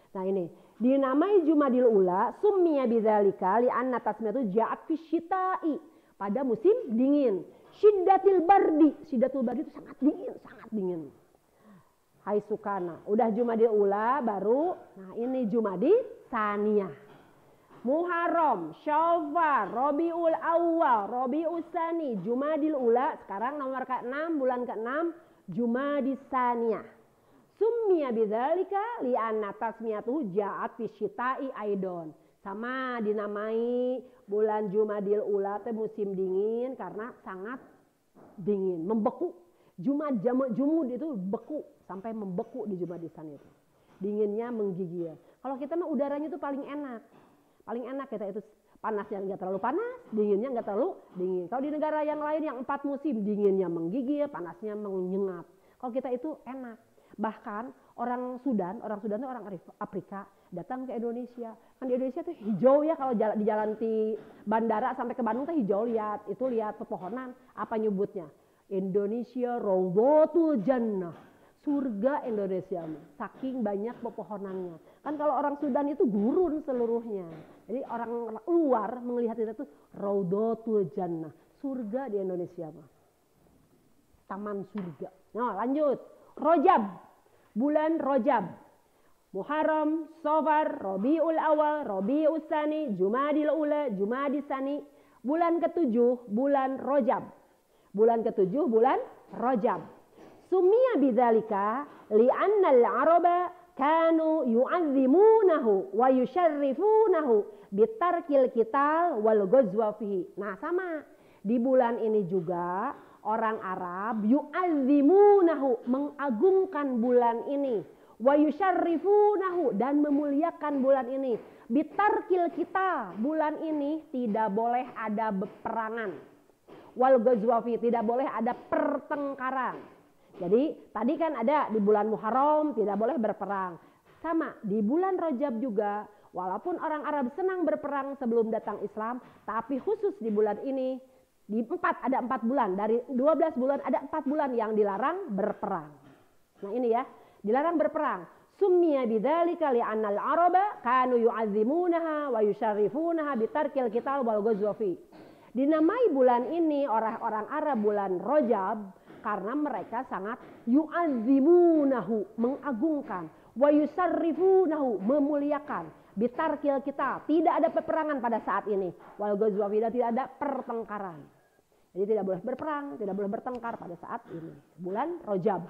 Nah ini dinamai Jumadil Ula summiya bidzalika li'anna tasmiyatu ja'at fi syita'i, pada musim dingin. Syiddatil bardi itu sangat dingin. Hai sukana. Udah Jumadil Ula baru, nah ini Jumadi Saniyah. Muharram, Syawal, Rabiul Awal, Rabiul Tsani, Jumadil Ula, sekarang nomor ke-6, bulan ke-6, Jumadis Saniyah. Summiya bidzalika li'anna tasmiyatuhu ja'at fi syita'i aidon. Sama dinamai bulan Jumadil Ula teh musim dingin karena sangat dingin, membeku. Jumud itu beku sampai membeku di Jumadis Saniyah itu. Dinginnya menggigil. Kalau kita mah udaranya itu paling enak. Paling enak kita itu panasnya nggak terlalu panas, dinginnya nggak terlalu dingin. Kalau di negara yang lain yang 4 musim, dinginnya menggigil, panasnya menyengat. Kalau kita itu enak. Bahkan orang Sudan itu orang Afrika datang ke Indonesia. Kan di Indonesia tuh hijau ya, kalau di jalan di bandara sampai ke Bandung tuh hijau, lihat pepohonan. Apa nyebutnya? Indonesia Raudhatul Jannah. Surga Indonesia, saking banyak pepohonannya. Kan kalau orang Sudan itu gurun seluruhnya. Jadi orang luar melihat itu Raudhatul Jannah, surga di Indonesia mah. Taman surga. Nah, lanjut. Rajab. Bulan Rajab. Muharram, Safar, Rabiul Awal, Rabiul Tsani, Jumadil Ula, Jumadis Tsani. Bulan ke-7 bulan Rajab. Bulan ke-7 bulan Rajab. Summiya bidzalika li'annal araba kanu yu'azzimunahu wa yusyarrifunahu bitarkil qital wal ghazwa fihi. Nah, sama. Di bulan ini juga orang Arab yu'azzimunahu, mengagungkan bulan ini, wa yusyarrifunahu, dan memuliakan bulan ini. Bitarkil qital, bulan ini tidak boleh ada peperangan. Wal ghazwa fihi, tidak boleh ada pertengkaran. Jadi tadi kan ada di bulan Muharram tidak boleh berperang. Sama di bulan Rajab juga, walaupun orang Arab senang berperang sebelum datang Islam, tapi khusus di bulan ini ada 4 bulan, dari 12 bulan ada 4 bulan yang dilarang berperang. Nah ini ya, dilarang berperang. Summiya bidzalika li'annal araba kanu yu'azzimunaha wa yusyarrifunaha bitarkil qital wal ghazwa fi. Dinamai bulan ini orang Arab bulan Rajab karena mereka sangat yu'azzimunahu, mengagungkan, wa yusarrifunahu, memuliakan, bitarkil kita, tidak ada peperangan pada saat ini, wal ghazwa fi, tidak ada pertengkaran. Jadi tidak boleh berperang, tidak boleh bertengkar pada saat ini. Bulan Rajab.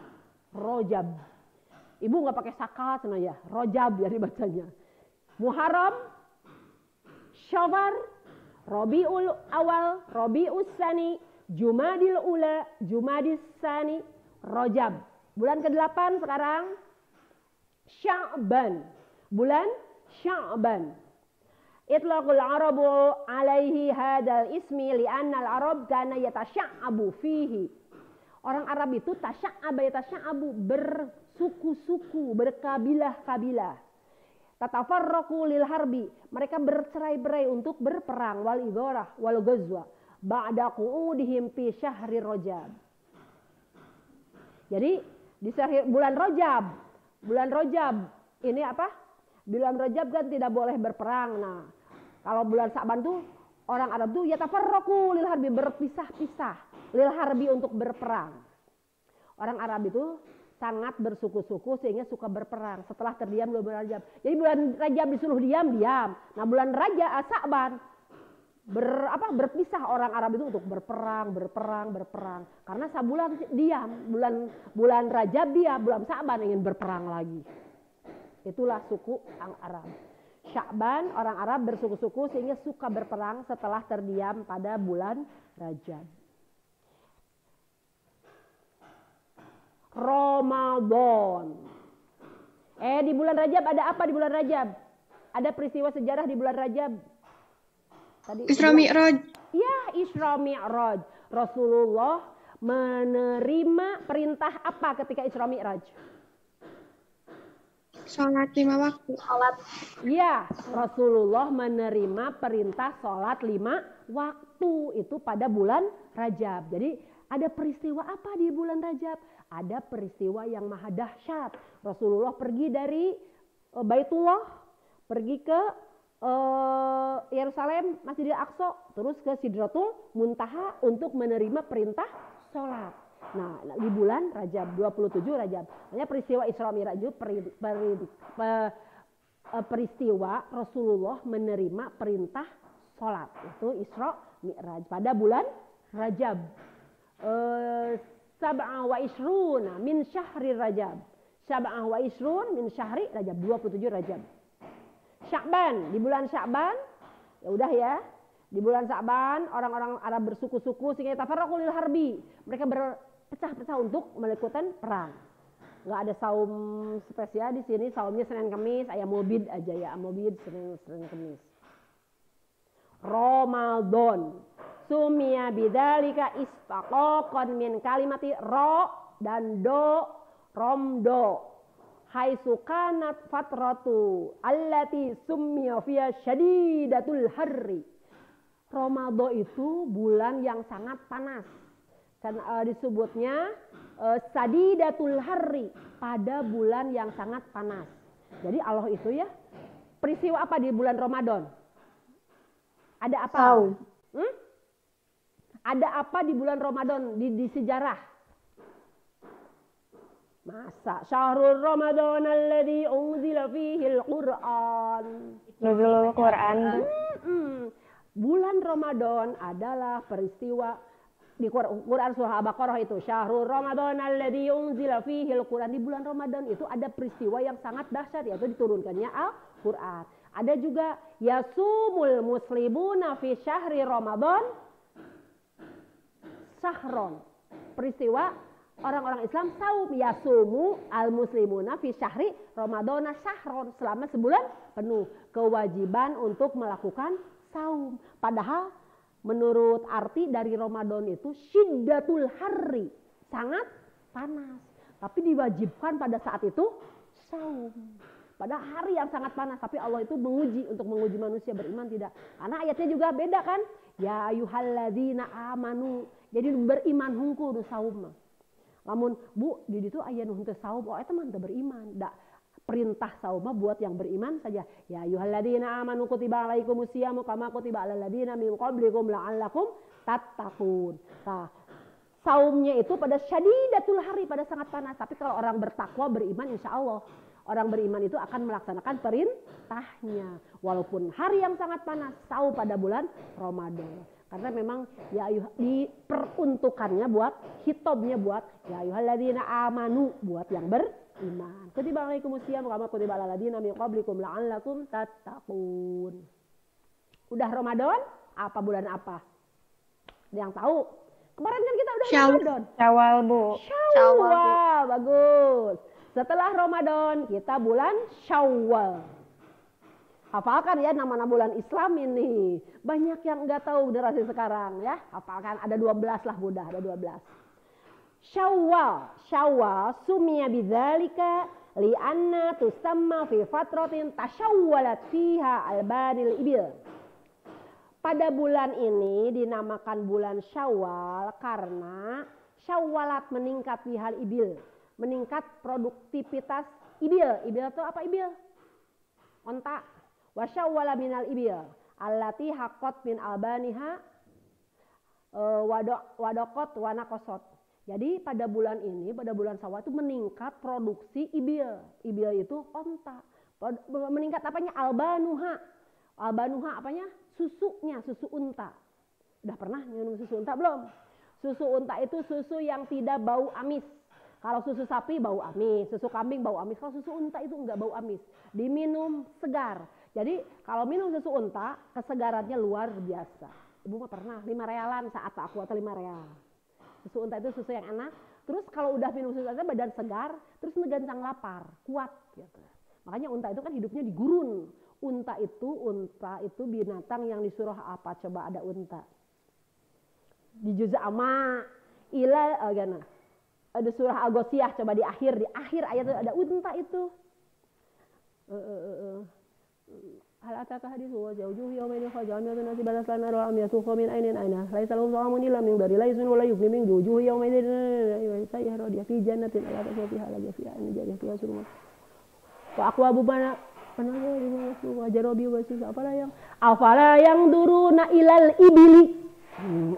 Ibu nggak pakai sakat sebenarnya, Rajab ya dibacanya. Muharram, Syawal, Rabiul Awal, Rabiul Tsani, Jumadil Ula, Jumadis Tsani, Rajab. Bulan ke-8 sekarang Sya'ban. Bulan Sya'ban. Itlaqul Arabu alaihi hadal ismi li'annal Arab kana yatasya'abu fihi. Orang Arab itu tasya'abu, bersuku-suku, berkabilah-kabilah. Tatafarraqu lil harbi, mereka bercerai-berai untuk berperang, wal idharah wal ghazwa. Ba'da qu'udihim fi syahri Rajab. Jadi di bulan Rajab ini apa? Bulan Rajab kan tidak boleh berperang. Nah, kalau bulan Sa'ban tuh orang Arab tuh yatafarraqu lil harbi, berpisah-pisah lil harbi untuk berperang. Orang Arab itu sangat bersuku-suku sehingga suka berperang setelah terdiam bulan Rajab. Jadi bulan Rajab disuruh diam. Nah, bulan Sa'ban berpisah orang Arab itu untuk berperang. Karena sebulan diam, bulan Rajab diam, bulan Sa'ban ingin berperang lagi. Itulah suku orang Arab. Sya'ban orang Arab bersuku-suku sehingga suka berperang setelah terdiam pada bulan Rajab. Ramadan. Di bulan Rajab ada apa di bulan Rajab? Ada peristiwa sejarah di bulan Rajab. Isra Mi'raj. Ya, Isra Mi'raj. Rasulullah menerima perintah apa ketika Isra Mi'raj? Sholat 5 waktu. Iya, Rasulullah menerima perintah sholat 5 waktu itu pada bulan Rajab. Jadi ada peristiwa apa di bulan Rajab? Ada peristiwa yang maha dahsyat. Rasulullah pergi dari Baitullah, pergi ke Yerusalem, Masjidil Aqsa, terus ke Sidratul Muntaha untuk menerima perintah sholat. Nah, di bulan Rajab, 27 Rajab. Makanya peristiwa Isra Mi'raj itu peristiwa Rasulullah menerima perintah sholat. Itu Isra Mi'raj pada bulan Rajab. Sab'a wa ishruna min syahri Rajab. Sab'a wa ishrun min syahri Rajab, 27 Rajab. Sya'ban, di bulan Sya'ban, ya udah ya. Di bulan Sya'ban orang-orang Arab bersuku-suku sehingga tafarraqu lil harbi. Mereka berpecah-pecah untuk melakukan perang. Enggak ada saum spesial di sini, saumnya Senin Kamis, ayam mubid aja ya, mubid Senin Kamis. Ramadan. Sumia bidzalika istaqaqan min kalimati ra dan do romdo. Haitsu kanat fatratu allati summiya fiha syadidatul harri. Ramadan itu bulan yang sangat panas. Dan disebutnya sadidatul harri, pada bulan yang sangat panas. Jadi Allah itu ya, peristiwa apa di bulan Ramadan? Ada apa? Ada apa di bulan Ramadan di sejarah? Masa syahrul Ramadan alladzi unzila fihi al-Qur'an. Nuzulul Quran. Bulan Ramadan adalah peristiwa di Quran surah Al-Baqarah itu, syahrul Ramadan alladzi unzila fihi al-Quran. Di bulan Ramadan itu ada peristiwa yang sangat dahsyat, yaitu diturunkannya Al-Quran. Ada juga yasumul muslimuna fi syahri Ramadan sahron. Peristiwa orang-orang Islam saum, yasumu al-muslimuna fi syahri Ramadana syahron, selama sebulan penuh kewajiban untuk melakukan saum. Padahal menurut arti dari Ramadan itu syiddatul harri, sangat panas. Tapi diwajibkan pada saat itu saum. Pada hari yang sangat panas, tapi Allah itu untuk menguji manusia beriman tidak. Karena ayatnya juga beda kan? Ya ayyuhalladzina amanu. Jadi beriman hungku nu saum. Lamun Bu di ditu aya nu henteu saum, oh eta mah teu beriman. Da perintah saum buat yang beriman saja. Ya ayyuhalladzina amanu kutiba alaikumus syamu kama kutiba alal ladzina min qablikum la'allakum tattaqun. Nah, saumnya itu pada syadidatul hari, pada sangat panas. Tapi kalau orang bertakwa beriman insya Allah orang beriman itu akan melaksanakan perintahnya. Walaupun hari yang sangat panas, saum pada bulan Ramadan. Karena memang ya diperuntukannya buat, hitobnya buat ya ayyuhalladzina amanu, buat yang beriman. Kutiba alaikumus syiyam kama kutiba alal ladzina min qablikum la'allakum tattaqun. Udah Ramadan? Apa bulan apa? Ada yang tahu? Kemarin kan kita udah Ramadan. Syawal, Bu. Syawal, bagus. Setelah Ramadan kita bulan Syawal. Hafalkan ya nama-nama bulan Islam ini. Banyak yang enggak tahu generasi sekarang ya. Hafalkan, ada 12 lah Buddha, ada 12. Syawal, Syawal sumiya bidzalika li'anna tusamma fi fatratin tashawwalat fiha albanil ibil. Pada bulan ini dinamakan bulan Syawal karena syawwalat meningkat fihal ibil. Meningkat produktivitas ibil. Ibil itu apa ibil? Onta. Wa syawwala minal ibil allati haqqat min albaniha wadaqat wa naqasat. Jadi pada bulan ini, pada bulan Syawal itu meningkat produksi ibil. Ibil itu onta. Meningkat apanya? Albanuha. Albanuha apanya? Susunya, susu unta. Udah pernah minum susu unta belum? Susu unta itu susu yang tidak bau amis. Kalau susu sapi bau amis, susu kambing bau amis. Kalau susu unta itu enggak bau amis. Diminum segar. Jadi kalau minum susu unta, kesegarannya luar biasa. Ibu mah pernah 5 realan saat aku atau 5 real. Susu unta itu susu yang enak. Terus kalau udah minum susu unta badan segar, terus ngegancang lapar, kuat gitu. Makanya unta itu kan hidupnya di gurun. Unta itu binatang yang di surah apa? Coba ada unta. Di juz amma ila ada surah Al-Ghasyiyah, coba di akhir ayat itu ada unta itu. Hal ataka hadithu wa zawjuhu yawma idin khajamiyatun nasi balas lana wa amiyatu min ainin aina laisa lahum ta'amun illa min dari laisun wa la yufni min wujuhi yawma idin sayya radiya fi jannatin ala tasfiha la jafiha an jariya fiha surma wa aqwabu bana pananya wa jarobi wa sis afala yang duruna ilal ibili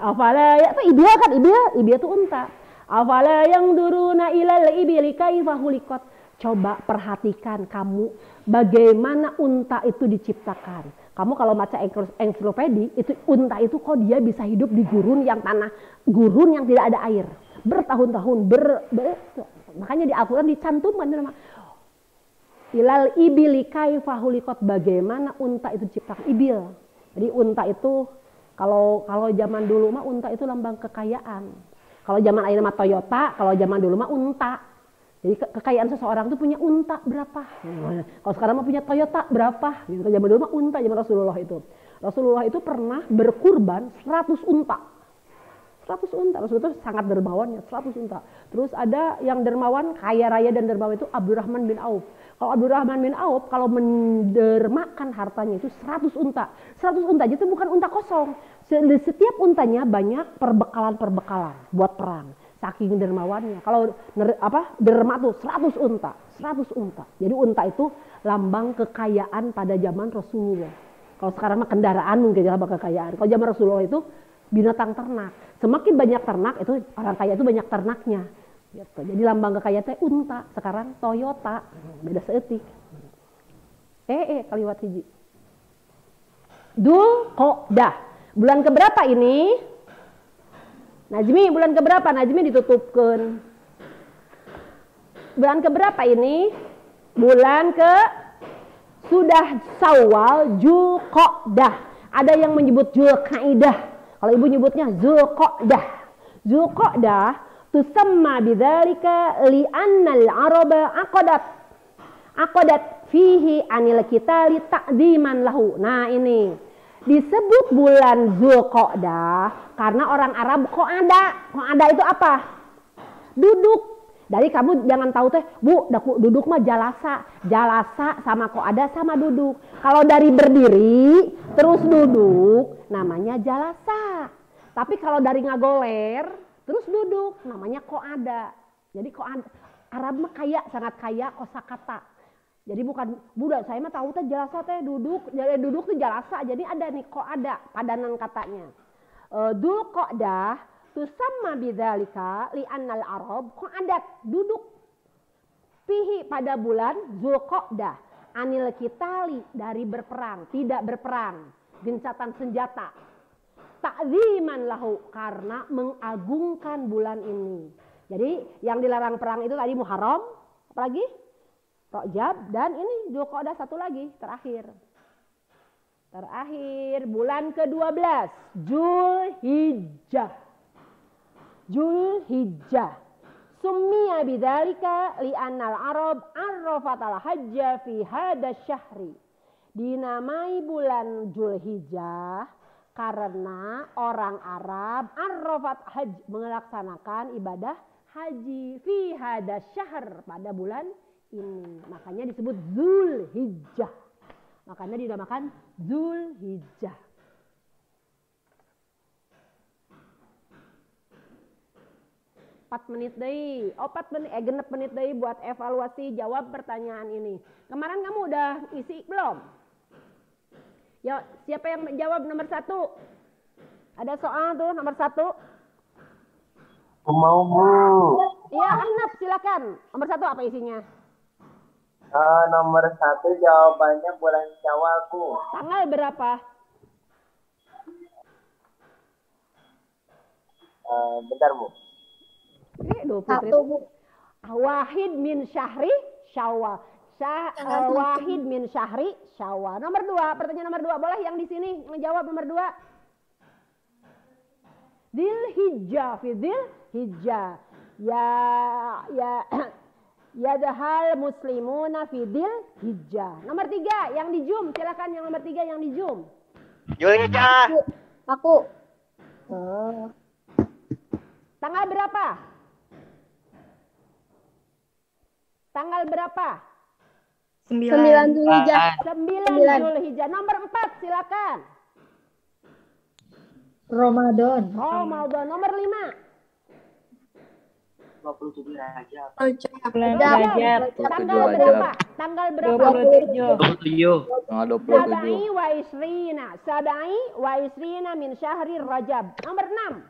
afala ya itu ibil kan ibil itu unta afala yang duruna ilal ibili kaifa hulikat. Coba perhatikan kamu bagaimana unta itu diciptakan. Kamu kalau baca ensiklopedi itu unta itu kok dia bisa hidup di gurun yang gurun yang tidak ada air bertahun-tahun makanya di Al-Qur'an dicantumkan nama ilal ibili kaifa hulikat, bagaimana unta itu diciptakan ibil. Jadi unta itu kalau zaman dulu mah unta itu lambang kekayaan. Kalau zaman akhir mah Toyota, kalau zaman dulu mah unta. Jadi kekayaan seseorang itu punya unta berapa? Kalau sekarang mah punya Toyota berapa? Gitu. Zaman dulu mah unta, zaman Rasulullah itu. Rasulullah itu pernah berkurban 100 unta. 100 unta. Rasulullah itu sangat dermawan ya, 100 unta. Terus ada yang dermawan, kaya raya dan dermawan itu Abdurrahman bin Auf. Kalau Abdurrahman bin Auf kalau mendermakan hartanya itu 100 unta. 100 unta itu bukan unta kosong. Setiap untanya banyak perbekalan buat perang. Saking dermawannya. Kalau derma tuh 100 unta. 100 unta. Jadi unta itu lambang kekayaan pada zaman Rasulullah. Kalau sekarang mah kendaraan mungkin lambang kekayaan. Kalau zaman Rasulullah itu binatang ternak. Semakin banyak ternak itu orang kaya itu banyak ternaknya. Gitu. Jadi lambang kekayaan unta. Sekarang Toyota. Beda seetik. Kaliwat hiji. Dzulqa'dah. Bulan keberapa ini? Najmi bulan keberapa? Najmi ditutupkan. Bulan keberapa ini? Bulan ke sudah Syawal, Dzulqa'dah. Ada yang menyebut Dzulqa'dah. Kalau ibu nyebutnya Dzulqa'dah. Dzulqa'dah tusamma bidzalika li'annal araba aqadat fihi anil qitali ta'dziman lahu. Nah ini disebut bulan Dzulqa'dah karena orang Arab qa'ada itu apa? Duduk. Dari kamu jangan tahu teh, Bu, duduk mah jalasa sama qa'ada sama duduk. Kalau dari berdiri terus duduk namanya jalasa. Tapi kalau dari ngagoler terus duduk namanya qa'ada. Jadi qa'ada Arab mah kaya, sangat kaya kosakata. Jadi bukan budak saya mah tahu teh jalasa teh duduk, jadi duduk tuh jalasa. Jadi ada nih qa'ada padanan katanya. Dzulqa'dah tusamma bidzalika li'annal arab qa'adat duduk fihi pada bulan Dzulqa'dah anil qitali dari berperang, tidak berperang, gencatan senjata. Ta'dziman lahu karena mengagungkan bulan ini. Jadi yang dilarang perang itu tadi Muharram, apalagi Rajab, dan ini Dzulqa'dah satu lagi terakhir bulan ke-12 Dzulhijjah summiya bidzalika li'annal arab arrafatal hajja fi hada syahri. Dinamai bulan Dzulhijjah karena orang Arab arrafat hajj melaksanakan ibadah haji fi hada syahr pada bulan ini, makanya disebut Dzulhijjah. Makanya dinamakan Dzulhijjah. Genep menit deui buat evaluasi jawab pertanyaan ini. Kemarin kamu udah isi belum? Yuk, siapa yang jawab nomor 1? Ada soal tuh nomor 1. Mau, Bu. Iya, Ahnaf silakan. Nomor 1 apa isinya? Nomor 1 jawabannya bulan Syawal, Bu. Tanggal berapa? Bentar, Bu. 1, Bu. Wahid min syahri Syawal. Wahid min syahri Syawal. Nomor 2, pertanyaan nomor 2. Boleh yang di sini menjawab nomor 2. Dzulhijjah fi Dzulhijjah. Yadhal muslimuna fi Dzulhijjah. Nomor 3 yang di Zoom, silakan yang nomor 3 yang di Zoom. Dzulhijjah. Aku. Tanggal berapa? Tanggal berapa? 9 Zulhijjah. 9 Zulhijjah. Nomor 4 silakan. Ramadan. Ramadan. Nomor 5. 27 Rajab. Bulan Rajab. Tanggal berapa? Tanggal berapa? 27. Tanggal 27. Sabai wa isrina. Sabai wa isrina min syahri Rajab. Nomor 6.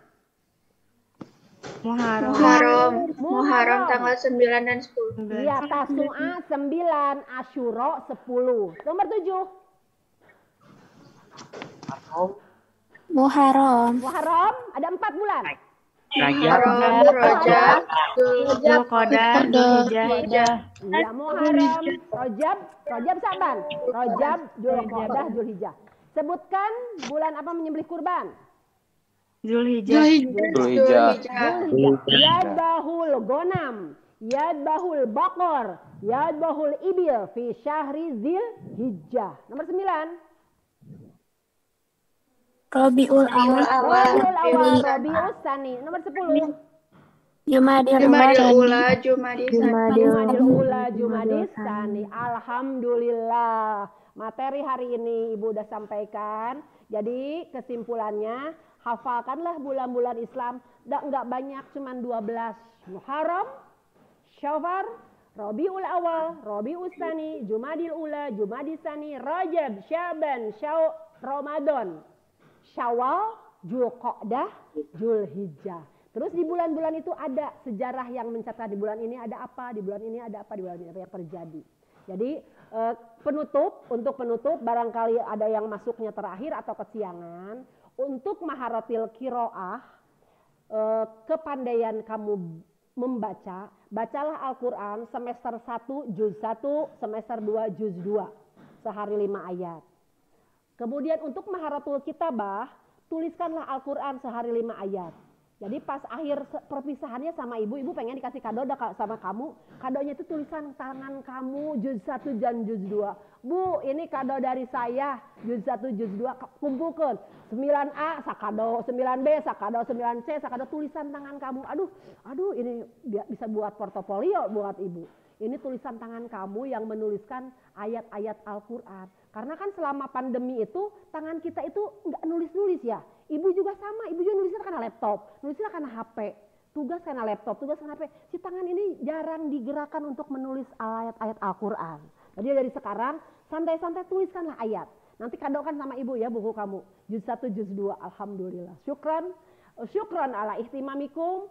Muharram tanggal 9 dan 10. Iya, Tasu'a 9, Asyura 10. Nomor 7. Muharram. Muharram ada 4 bulan. Rajab. Rajab, Zulqa'dah, Zulhijjah. Iya, Muharram, Rajab Sa'ban. Rajab, Zulqa'dah, Zulhijjah. Sebutkan bulan apa menyembelih kurban? Zulhijjah. Yadbahul Gonam, Yadbahul Bakor, Yadbahul Ibil fi syahri Zulhijjah. Nomor 9. Rabiul Awal. Rabiul Tsani. Nomor 10. Jumadil Ula, Jumadil Tsani. Alhamdulillah. Materi hari ini Ibu udah sampaikan. Jadi kesimpulannya, hafalkanlah bulan-bulan Islam. Nggak banyak, cuman 12. Muharram, Syawal, Rabiul Awal, Rabiul Tsani, Jumadil Ula, Jumadil Tsani, Rajab, Syaban, Ramadan, Syawal, Zulqa'dah, Zulhijjah. Terus di bulan-bulan itu ada sejarah yang mencatat di bulan ini ada apa, di bulan ini ada apa, di bulan ini apa yang terjadi. Jadi untuk penutup barangkali ada yang masuknya terakhir atau kesiangan. Untuk maharatil qiraah, kepandaian kamu membaca, bacalah Al-Quran semester 1 juz 1, semester 2 juz 2, sehari 5 ayat. Kemudian untuk maharatul kitabah, tuliskanlah Al-Quran sehari 5 ayat. Jadi pas akhir perpisahannya sama ibu pengen dikasih kado sama kamu. Kadonya itu tulisan tangan kamu juz 1 dan juz 2. Bu, ini kado dari saya, juz 1, juz 2, kumpulkan. 9A sakado, 9B sakado, 9C sakado, tulisan tangan kamu. Aduh ini bisa buat portofolio buat ibu. Ini tulisan tangan kamu yang menuliskan ayat-ayat Al-Quran. Karena kan selama pandemi itu tangan kita itu nggak nulis-nulis ya. Ibu juga sama, ibu juga nulisnya karena laptop, nulisnya karena HP. Tugas karena laptop, tugas karena HP. Si tangan ini jarang digerakkan untuk menulis ayat-ayat Al-Quran. Jadi dari sekarang santai-santai tuliskanlah ayat. Nanti kadokan sama ibu ya buku kamu. Juz 1, juz 2, alhamdulillah. Syukran ala ihtimamikum.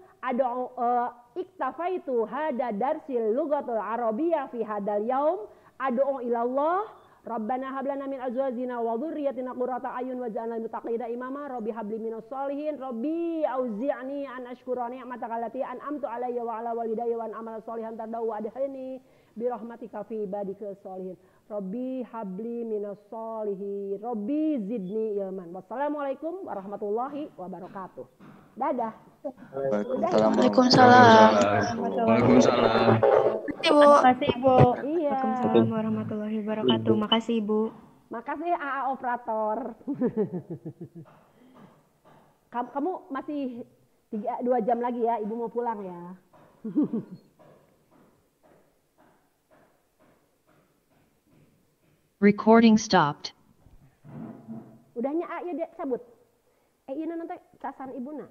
Iktafaitu hada darsil lugatul arabiyyah fi hadal yaum. Ad'u ilallah. Rabbana hablana min azwajina wa dhurriyyatina qurrata ayun waj'alna lil muttaqina imama. Rabbi habli minas solihin. Rabbi auzi'ni an ashkura ni'mataka allati an'amtu alayya wa ala walidayya wa an amala solihan tardahu wa adkhilni bi rahmatika fi ibadika solihin. Rabbi habli minas solihin. Rabbi zidni ilman. Wassalamualaikum warahmatullahi wabarakatuh. Dadah. Waalaikumsalam. Makasih Ibu. Iya. Waalaikumsalam warahmatullahi wabarakatuh. Makasih Ibu. Makasih AA operator. Kamu masih 2 jam lagi ya, Ibu mau pulang ya. Recording stopped. Udahnya A ya dia cabut. Ina nanti casan Ibu nak.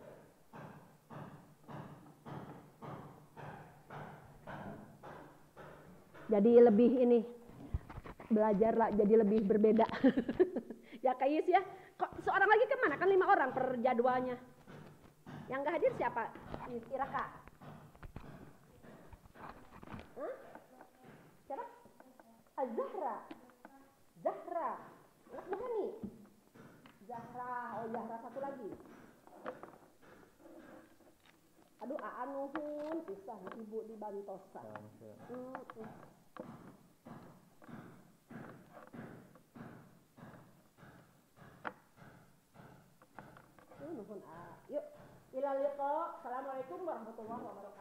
Jadi lebih ini belajar lah, jadi lebih berbeda. Ya Kayis ya. Kok seorang lagi kemana? Kan 5 orang per jadwalnya. Yang nggak hadir siapa? Iraka. Hah? Siapa? Zahra. Anak mana nih? Zahra. Oh Zahra satu lagi. Aduh nuhun pisah ibu di Bantosa. Nuhun. Yuk, ila liqa. Assalamualaikum warahmatullahi wabarakatuh.